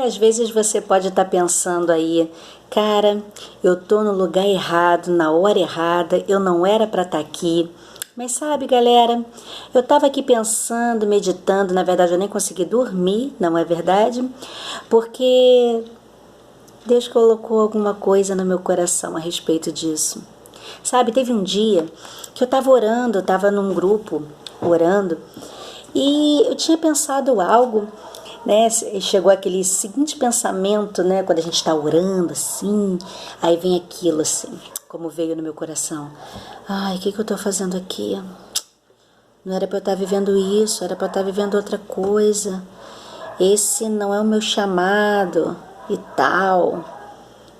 às vezes você pode estar pensando aí, cara, eu tô no lugar errado, na hora errada, eu não era para estar aqui. Mas sabe, galera, eu estava aqui pensando, meditando, na verdade eu nem consegui dormir, não é verdade? Porque Deus colocou alguma coisa no meu coração a respeito disso. Sabe, teve um dia que eu estava orando, eu estava num grupo orando, e eu tinha pensado algo, né? Chegou aquele seguinte pensamento, né? Quando a gente está orando assim, aí vem aquilo assim, como veio no meu coração. Ai, o que eu estou fazendo aqui? Não era para eu estar vivendo isso, era para eu estar vivendo outra coisa. Esse não é o meu chamado e tal.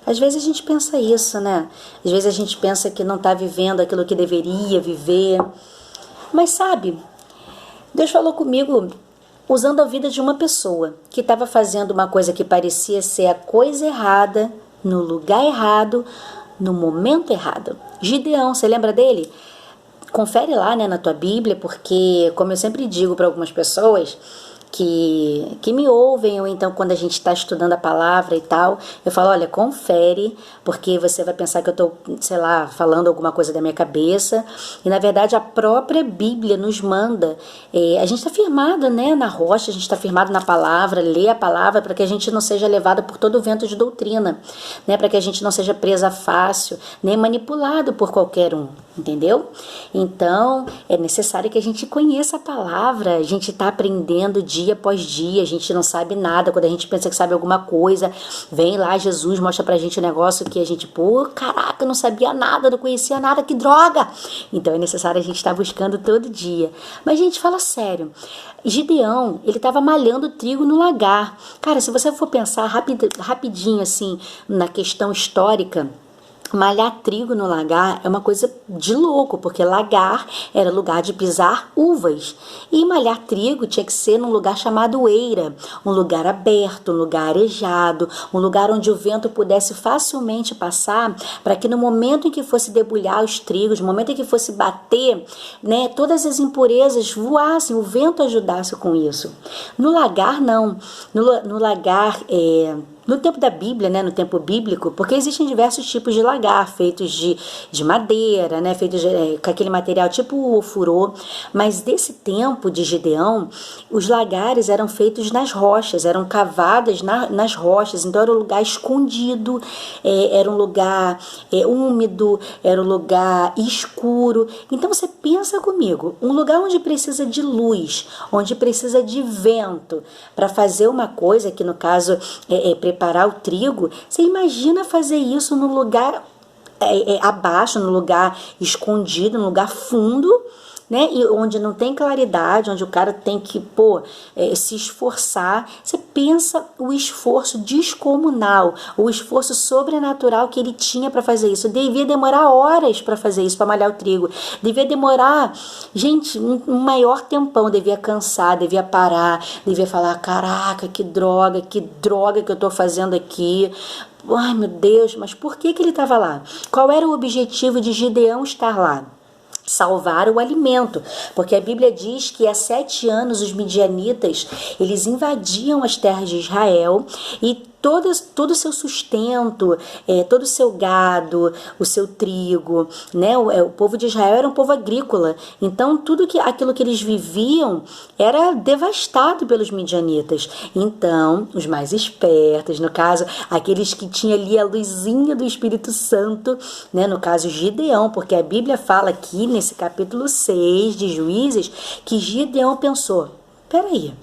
Às vezes a gente pensa isso, né? Às vezes a gente pensa que não está vivendo aquilo que deveria viver. Mas sabe, Deus falou comigo usando a vida de uma pessoa que estava fazendo uma coisa que parecia ser a coisa errada, no lugar errado, no momento errado. Gideão, você lembra dele? Confere lá, né, na tua Bíblia, porque, como eu sempre digo para algumas pessoas que me ouvem, ou então quando a gente está estudando a palavra e tal, eu falo, olha, confere, porque você vai pensar que eu estou, sei lá, falando alguma coisa da minha cabeça, e na verdade a própria Bíblia nos manda, a gente está firmado, né, na rocha, a gente está firmado na palavra, lê a palavra para que a gente não seja levado por todo o vento de doutrina, né, para que a gente não seja presa fácil, nem manipulado por qualquer um, entendeu? Então, é necessário que a gente conheça a palavra, a gente está aprendendo dia após dia, a gente não sabe nada, quando a gente pensa que sabe alguma coisa, vem lá Jesus, mostra pra gente um negócio que a gente, pô, caraca, eu não sabia nada, não conhecia nada, que droga! Então é necessário a gente estar buscando todo dia. Mas, gente, fala sério, Gideão, ele estava malhando trigo no lagar. Cara, se você for pensar rapidinho assim, na questão histórica, malhar trigo no lagar é uma coisa de louco, porque lagar era lugar de pisar uvas. E malhar trigo tinha que ser num lugar chamado eira, um lugar aberto, um lugar arejado, um lugar onde o vento pudesse facilmente passar, para que no momento em que fosse debulhar os trigos, no momento em que fosse bater, né, todas as impurezas voassem, o vento ajudasse com isso. No lagar, não. No lagar, no tempo da Bíblia, né, no tempo bíblico, porque existem diversos tipos de lagar, feitos de madeira, né, feitos com aquele material tipo o ofurô, mas desse tempo de Gideão, os lagares eram feitos nas rochas, eram cavadas nas rochas, então era um lugar escondido, era um lugar úmido, era um lugar escuro. Então você pensa comigo, um lugar onde precisa de luz, onde precisa de vento, para fazer uma coisa que no caso preparar o trigo, você imagina fazer isso no lugar abaixo, no lugar escondido, no lugar fundo, né? E onde não tem claridade, onde o cara tem que se esforçar. Você pensa o esforço descomunal, o esforço sobrenatural que ele tinha para fazer isso. Devia demorar horas para fazer isso, para malhar o trigo. Devia demorar, gente, um maior tempão. Devia cansar, devia parar, devia falar, caraca, que droga que eu tô fazendo aqui. Ai, meu Deus, mas por que ele estava lá? Qual era o objetivo de Gideão estar lá? Salvar o alimento, porque a Bíblia diz que há 7 anos os midianitas, eles invadiam as terras de Israel e todo o seu sustento, todo o seu gado, o seu trigo, né? O povo de Israel era um povo agrícola, então aquilo que eles viviam era devastado pelos midianitas. Então, os mais espertos, no caso, aqueles que tinham ali a luzinha do Espírito Santo, né? No caso, Gideão, porque a Bíblia fala aqui, nesse capítulo 6 de Juízes, que Gideão pensou, peraí,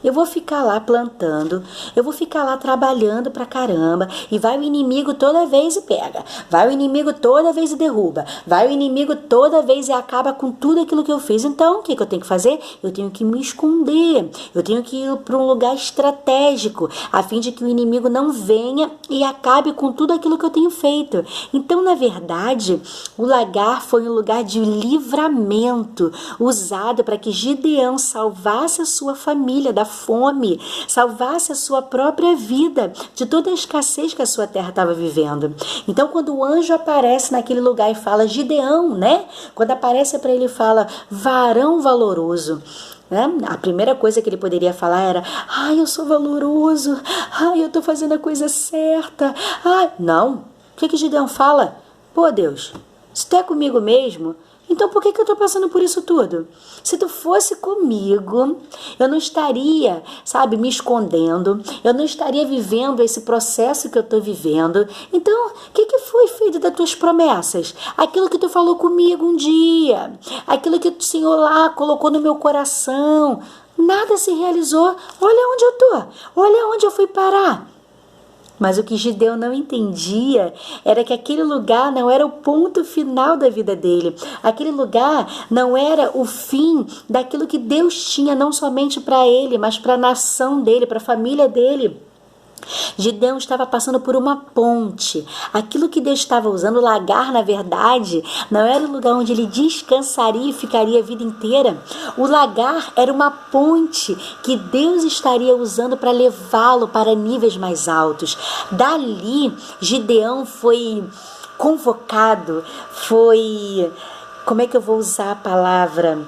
eu vou ficar lá plantando, eu vou ficar lá trabalhando pra caramba, e vai o inimigo toda vez e pega, vai o inimigo toda vez e derruba, vai o inimigo toda vez e acaba com tudo aquilo que eu fiz. Então, o que eu tenho que fazer? Eu tenho que me esconder, eu tenho que ir para um lugar estratégico, a fim de que o inimigo não venha e acabe com tudo aquilo que eu tenho feito. Então, na verdade, o lagar foi um lugar de livramento, usado para que Gideão salvasse a sua família da fome, salvasse a sua própria vida de toda a escassez que a sua terra estava vivendo. Então, quando o anjo aparece naquele lugar e fala, Gideão, né? Quando aparece para ele e fala, varão valoroso, né? A primeira coisa que ele poderia falar era: ai, eu sou valoroso, ai, eu estou fazendo a coisa certa. Ai, não. O que Gideão fala? Pô, Deus, se tu é comigo mesmo, então por que eu estou passando por isso tudo? Se tu fosse comigo, eu não estaria, sabe, me escondendo, eu não estaria vivendo esse processo que eu estou vivendo. Então, o que foi feito das tuas promessas? Aquilo que tu falou comigo um dia, aquilo que o Senhor lá colocou no meu coração, nada se realizou. Olha onde eu tô, olha onde eu fui parar. Mas o que Gideão não entendia era que aquele lugar não era o ponto final da vida dele. Aquele lugar não era o fim daquilo que Deus tinha, não somente para ele, mas para a nação dele, para a família dele. Gideão estava passando por uma ponte. Aquilo que Deus estava usando, o lagar, na verdade, não era o lugar onde ele descansaria e ficaria a vida inteira. O lagar era uma ponte que Deus estaria usando para levá-lo para níveis mais altos. Dali, Gideão foi convocado, como é que eu vou usar a palavra?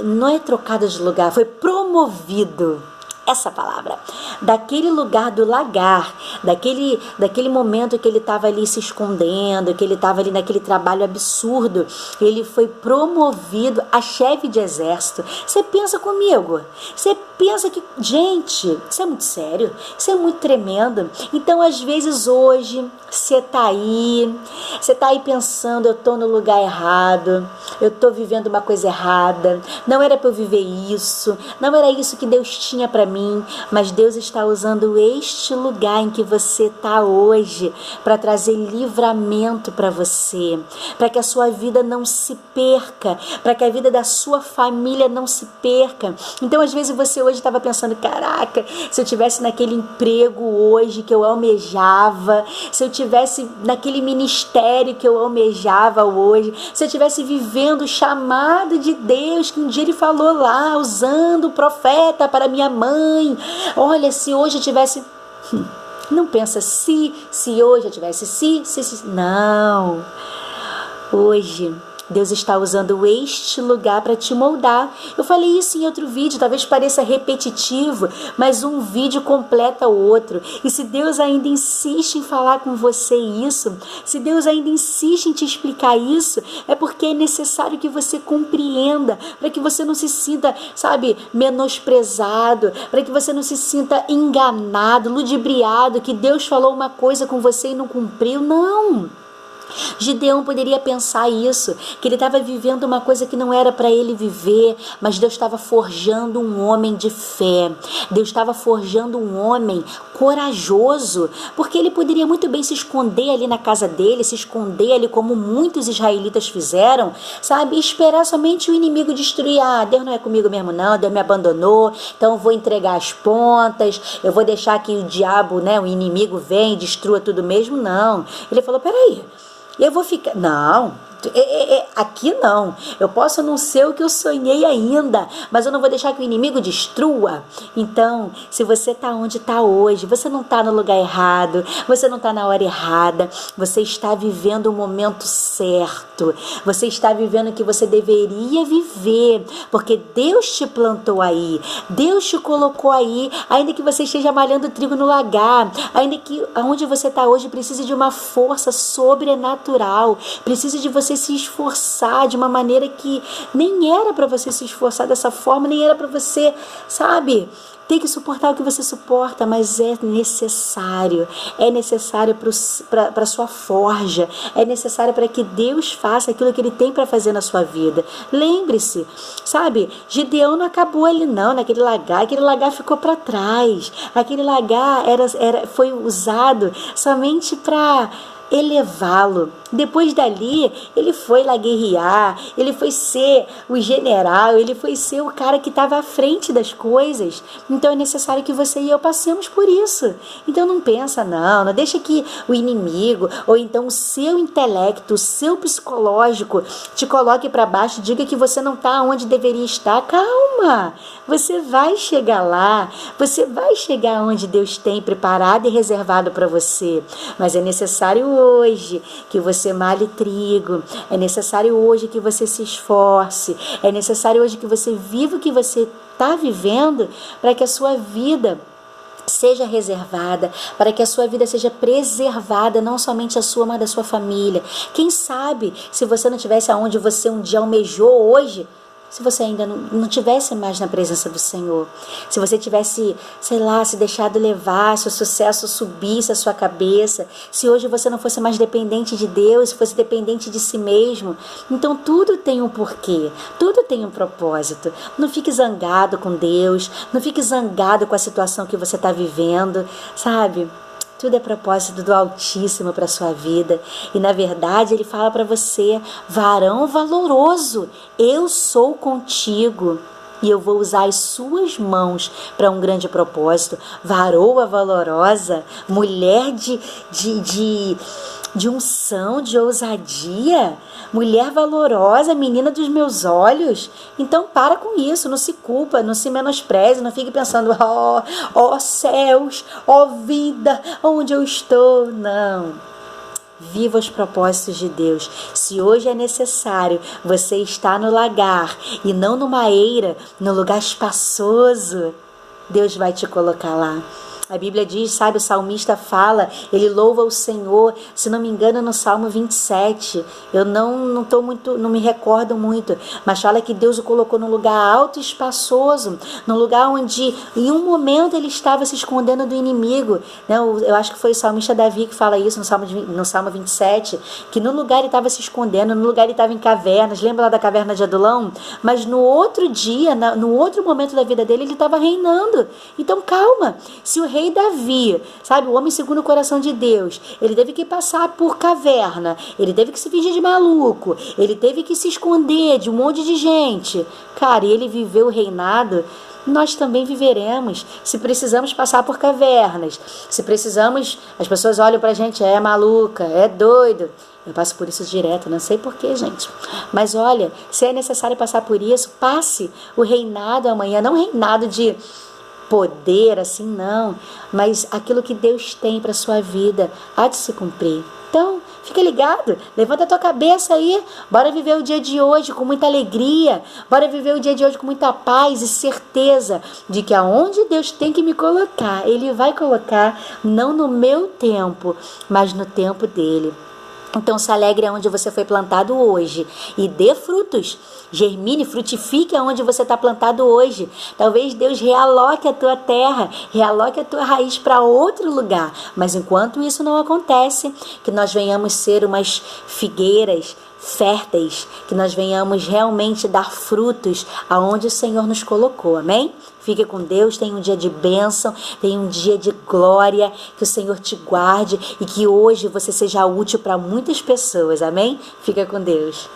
Não é trocado de lugar, foi promovido. Essa palavra, daquele lugar do lagar, daquele momento que ele estava ali se escondendo, que ele estava ali naquele trabalho absurdo, ele foi promovido a chefe de exército. Você pensa comigo, você pensa que, gente, isso é muito sério, isso é muito tremendo. Então, às vezes hoje, você está aí pensando: eu estou no lugar errado, eu estou vivendo uma coisa errada, não era para eu viver isso, não era isso que Deus tinha para mim, mas Deus está usando este lugar em que você está hoje para trazer livramento para você, para que a sua vida não se perca, para que a vida da sua família não se perca. Então, às vezes você hoje estava pensando: caraca, se eu tivesse naquele emprego hoje que eu almejava, se eu tivesse naquele ministério que eu almejava hoje, se eu tivesse vivendo o chamado de Deus que um dia Ele falou lá, usando o profeta para minha mãe. Olha, se hoje eu tivesse... Não pensa se hoje eu tivesse, se. Não. Hoje Deus está usando este lugar para te moldar. Eu falei isso em outro vídeo, talvez pareça repetitivo, mas um vídeo completa o outro. E se Deus ainda insiste em falar com você isso, se Deus ainda insiste em te explicar isso, é porque é necessário que você compreenda, para que você não se sinta, sabe, menosprezado, para que você não se sinta enganado, ludibriado, que Deus falou uma coisa com você e não cumpriu. Não! Gideão poderia pensar isso, que ele estava vivendo uma coisa que não era para ele viver, mas Deus estava forjando um homem de fé, Deus estava forjando um homem corajoso, porque ele poderia muito bem se esconder ali na casa dele, se esconder ali como muitos israelitas fizeram, sabe, e esperar somente o inimigo destruir. Deus não é comigo mesmo não, Deus me abandonou, então eu vou entregar as pontas, eu vou deixar que o diabo, o inimigo venha e destrua tudo mesmo. Não, ele falou: peraí, eu vou ficar... Não, aqui não. Eu posso não ser o que eu sonhei ainda, mas eu não vou deixar que o inimigo destrua. Então, se você está onde está hoje, você não está no lugar errado, você não está na hora errada, você está vivendo o momento certo, você está vivendo o que você deveria viver, porque Deus te plantou aí, Deus te colocou aí, ainda que você esteja malhando trigo no lagar, ainda que aonde você está hoje precise de uma força sobrenatural, precisa de você se esforçar de uma maneira que nem era para você se esforçar dessa forma, nem era para você, sabe, ter que suportar o que você suporta, mas é necessário para a sua forja, é necessário para que Deus faça aquilo que Ele tem para fazer na sua vida. Lembre-se, sabe, Gideão não acabou ali não, naquele lagar, aquele lagar ficou para trás, aquele lagar foi usado somente para elevá-lo. Depois dali, ele foi lá guerrear, ele foi ser o general, ele foi ser o cara que estava à frente das coisas. Então é necessário que você e eu passemos por isso. Então não pensa, não deixa que o inimigo, ou então o seu intelecto, o seu psicológico te coloque para baixo, diga que você não está onde deveria estar. Calma, você vai chegar lá, você vai chegar onde Deus tem preparado e reservado para você. Mas é necessário hoje que você malhe trigo, é necessário hoje que você se esforce, é necessário hoje que você viva o que você está vivendo para que a sua vida seja reservada, para que a sua vida seja preservada, não somente a sua, mas da sua família. Quem sabe, se você não tivesse aonde você um dia almejou hoje, se você ainda não tivesse mais na presença do Senhor, se você tivesse, sei lá, se deixado levar, se o sucesso subisse a sua cabeça, se hoje você não fosse mais dependente de Deus, se fosse dependente de si mesmo, então tudo tem um porquê, tudo tem um propósito. Não fique zangado com Deus, não fique zangado com a situação que você está vivendo, sabe? Tudo é propósito do Altíssimo para a sua vida. E na verdade Ele fala para você: varão valoroso, eu sou contigo. E eu vou usar as suas mãos para um grande propósito. Varoa valorosa, mulher de unção, de ousadia, mulher valorosa, menina dos meus olhos. Então para com isso, não se culpa, não se menospreze, não fique pensando: ó céus, ó vida, onde eu estou. Não. Viva os propósitos de Deus. Se hoje é necessário você estar no lagar e não numa eira, no lugar espaçoso, Deus vai te colocar lá. A Bíblia diz, sabe, o salmista fala, ele louva o Senhor, se não me engano, no Salmo 27. Eu não me recordo muito, mas fala que Deus o colocou num lugar alto e espaçoso, num lugar onde em um momento ele estava se escondendo do inimigo, né? Eu acho que foi o salmista Davi que fala isso no Salmo 27, que no lugar ele estava se escondendo, no lugar ele estava em cavernas. Lembra lá da caverna de Adulão? Mas no outro dia, no outro momento da vida dele, ele estava reinando. Então calma, se o rei Davi, sabe, o homem segundo o coração de Deus, ele teve que passar por caverna, ele teve que se fingir de maluco, ele teve que se esconder de um monte de gente, cara, e ele viveu o reinado. Nós também viveremos. Se precisamos passar por cavernas, se precisamos, as pessoas olham pra gente, é maluca, é doido. Eu passo por isso direto, não sei porquê, gente. Mas olha, se é necessário passar por isso, passe o reinado amanhã, não reinado de poder, assim, não, mas aquilo que Deus tem para sua vida há de se cumprir. Então, fica ligado, levanta a tua cabeça aí, bora viver o dia de hoje com muita alegria, bora viver o dia de hoje com muita paz e certeza de que aonde Deus tem que me colocar, Ele vai colocar, não no meu tempo, mas no tempo dEle. Então se alegre onde você foi plantado hoje e dê frutos, germine, frutifique onde você está plantado hoje. Talvez Deus realoque a tua terra, realoque a tua raiz para outro lugar, mas enquanto isso não acontece, que nós venhamos ser umas figueiras férteis, que nós venhamos realmente dar frutos aonde o Senhor nos colocou, amém? Fique com Deus, tenha um dia de bênção, tenha um dia de glória, que o Senhor te guarde e que hoje você seja útil para muitas pessoas, amém? Fica com Deus.